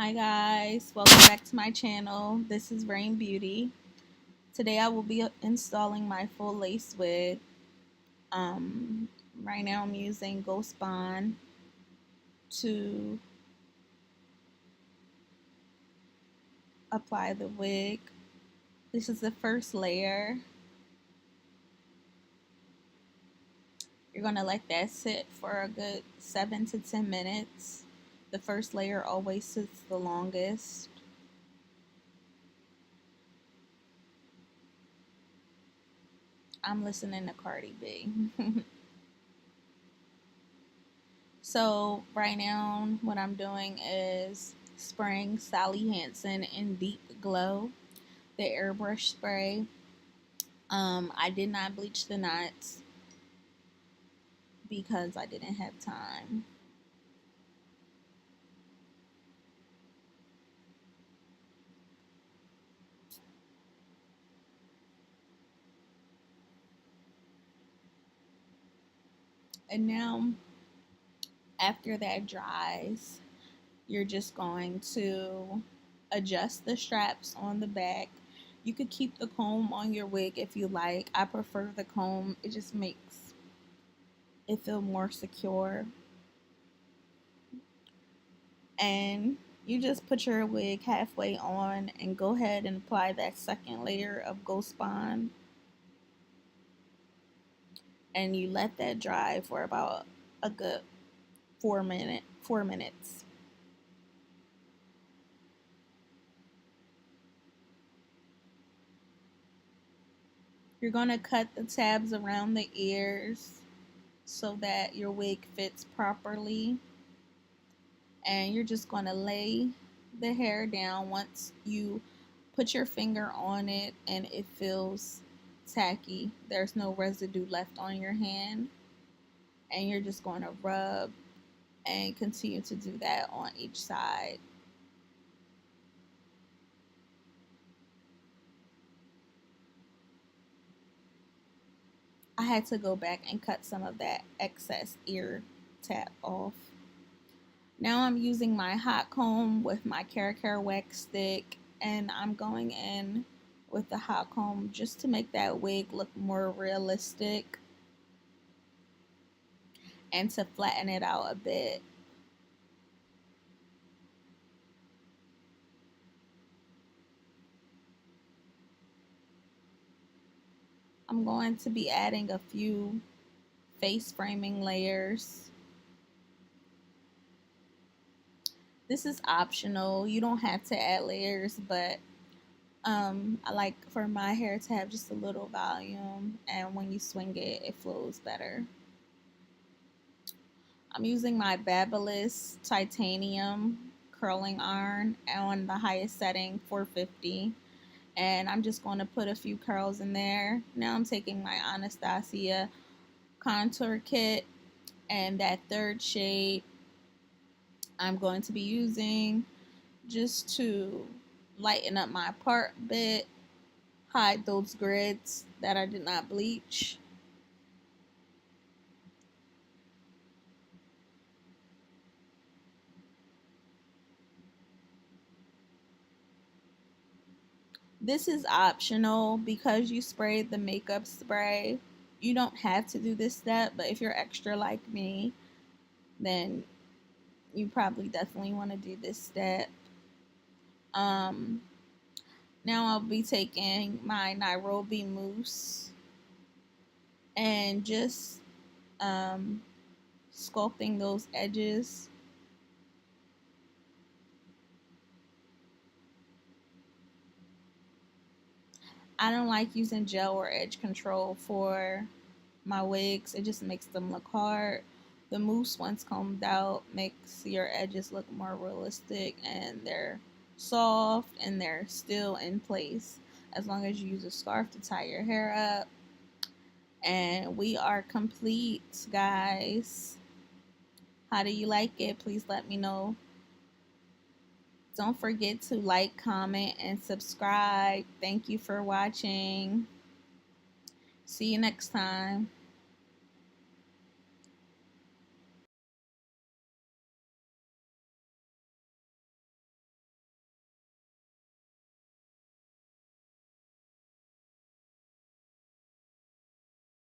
Hi guys, welcome back to my channel. This is Rain Beauty. Today I will be installing my full lace wig. Right now I'm using Ghost Bond to apply the wig. This is the first layer. You're going to let that sit for a good 7 to 10 minutes. The first layer always sits the longest. I'm listening to Cardi B. So right now what I'm doing is spraying Sally Hansen in Deep Glow, the airbrush spray. I did not bleach the knots because I didn't have time. And now after that dries, you're just going to adjust the straps on the back. You could keep the comb on your wig if you like. I prefer the comb. It just makes it feel more secure. And you just put your wig halfway on and go ahead and apply that second layer of Ghost Bond. And you let that dry for about a good 4 minutes. You're going to cut the tabs around the ears so that your wig fits properly. And you're just going to lay the hair down once you put your finger on it and it feels tacky. There's no residue left on your hand. And you're just going to rub and continue to do that on each side. I had to go back and cut some of that excess ear tap off. Now I'm using my hot comb with my Care wax stick, and I'm going in with the hot comb just to make that wig look more realistic and to flatten it out a bit. I'm going to be adding a few face framing layers. This is optional. You don't have to add layers, but I like for my hair to have just a little volume, and when you swing it, it flows better. I'm using my Babyliss titanium curling iron on the highest setting, 450, and I'm just going to put a few curls in there. Now I'm taking my Anastasia contour kit, and that third shade I'm going to be using just to lighten up my part a bit, hide those grids that I did not bleach. This is optional because you sprayed the makeup spray. You don't have to do this step, but if you're extra like me, then you probably definitely want to do this step. Now I'll be taking my Nairobi mousse and just sculpting those edges. I don't like using gel or edge control for my wigs. It just makes them look hard. The mousse, once combed out, makes your edges look more realistic, and they're soft and they're still in place as long as you use a scarf to tie your hair up. And we are complete, guys. How do you like it? Please let me know. Don't forget to like, comment, and subscribe. Thank you for watching. See you next time.